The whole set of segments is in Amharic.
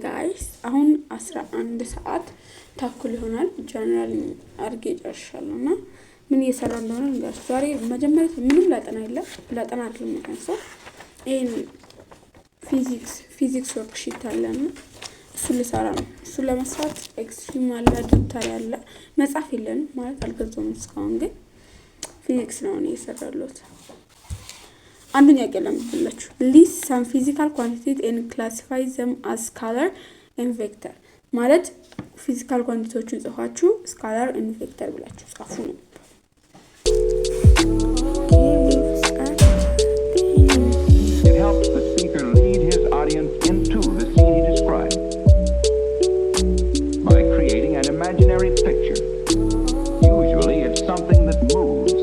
ጋይስ አሁን 11 ሰዓት ተኩል ይሆናል። ጀነራል አርጌ ጨርሻለሁና ምን እየሰራ እንደሆነ ልንገራችሁ። ዛሬ መጀመሪያ ምንም ላጠና አይደለም የምንሰራው ይሄን ፊዚክስ ወርክሺት አለና እሱ ልሰራ ነው። እሱ ለመስራት ኤክስትሪም አለ ዲጂታል አለ መጻፍ የለንም ማለት አልገዛውም እስካሁን ግን ፊዚክስ ነው እየሰራለሁት። አንደኛ ቀለም ብላችሁ list some physical quantities and classify them as scalar and vector ማለት ፊዚካል ኳንቲቲዎችን ጽፋችሁ scalar and vector ብላችሁ ጻፉ ነው። It helps the speaker lead his audience into the scene he described by creating an imaginary picture. Usually it's something that moves.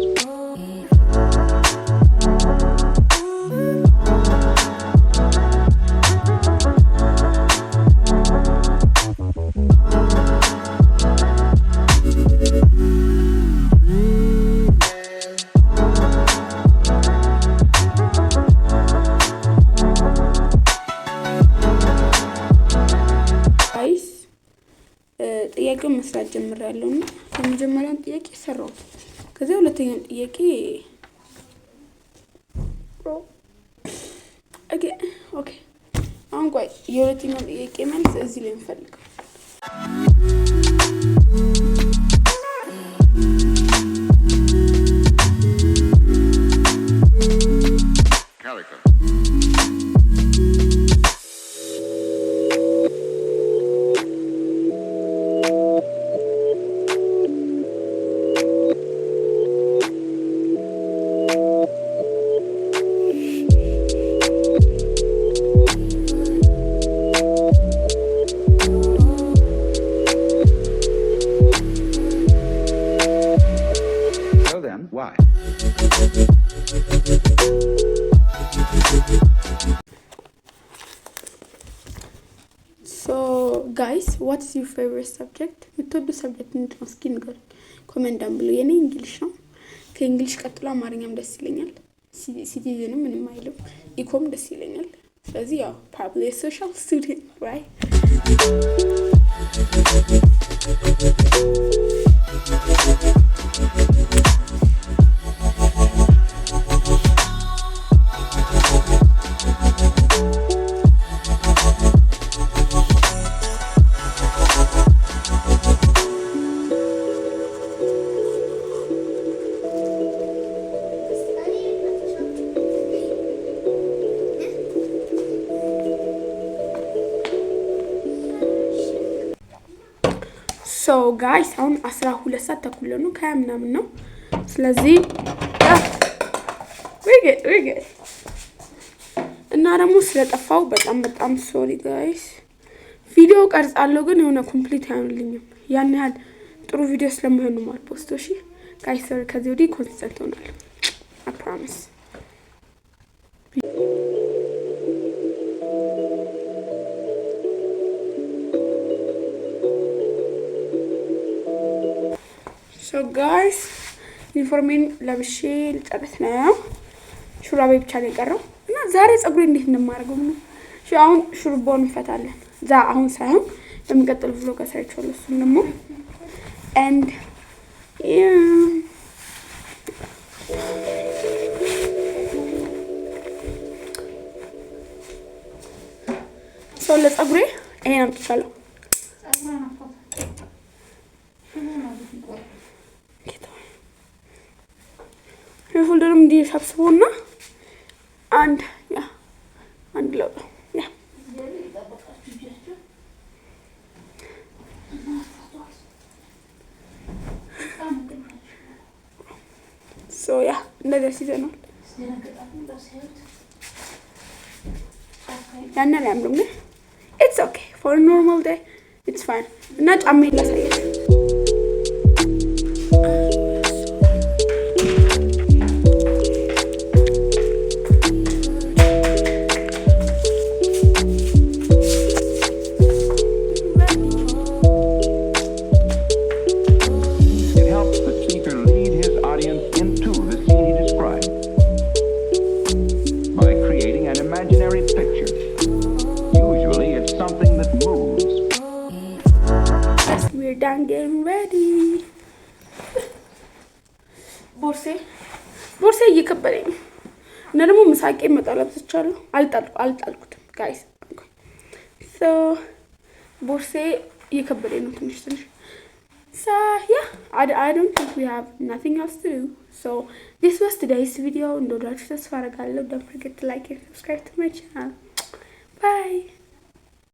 ጥያቄውን መስራት ጀምሬያለሁና የመጀመሪያውን ጥያቄ ሰራሁት። ከዛ ሁለተኛውን ጥያቄ ኦኬ አሁን ቆይ የሁለተኛውን ጥያቄ መልስ እዚህ ላይ እንፈልጋለን። Why? So guys, what is your favorite subject? የምትወዱ ሰብጀክት ምንድን ነው? እስኪ ንገሩኝ ኮሜንት ዳውን ብሎ። የኔ እንግሊሽ ነው። ከእንግሊሽ ቀጥሎ አማርኛም ደስ ይለኛል። ሲቲዝንም ምንም አይልም። ኢኮም ደስ ይለኛል። ስለዚህ ያው probably a social student, right? ሶ ጋይስ አሁን 12 ሰዓት ተኩል ነው ከምናምን ነው። ስለዚህ ወይጌ እና ደግሞ ስለጠፋው በጣም ሶሪ ጋይስ። ቪዲዮ ቀርጻለሁ ግን የሆነ ኮምፕሊት አይሆንልኝም። ያን ያህል ጥሩ ቪዲዮ ስለማይሆን ማለት ፖስት እሺ ጋይስ። ሶሪ ከዚህ ወዲህ ኮንሲስተንት ሆናለሁ አይ ፕሮሚስ። ሶ ጋይስ ዩኒፎርሜን ለብሼ ልጨርስ ነው። ሹራቤ ብቻ ነው የቀረው እና ዛሬ ፀጉሬ እንዴት እንደማደርገው ነው። እሺ አሁን ሹሩባውን እንፈታለን። አሁን ሳይሆን በሚቀጥለው ቪዲዮ ከሰራችኋለሁ እሱን ደግሞ and ሶ ለፀጉሬ ይሄን አምጥቻለሁ። ሁሉንም እንዲህ ሰብስቦና አንድ ለውጥ ሶ እንደዚህ ሲዘናል ያን ላይ አምሩም ግን it's okay for a normal day it's fine እና ጫማዬን ላሳያችሁ። By creating an imaginary picture. Usually it's something that moves. I'm getting ready. ቦርሴ እየከበደኝ እና ደግሞ ምሳቄ መጣላብቻለሁ አልጣልኩትም ጋይስ so ቦርሴ እየከበደኝ ነው ትንሽ so yeah I don't think we have nothing else to do so this was today's video እንደወዳችሁ ተስፋ አደርጋለሁ don't forget to like and subscribe to my channel bye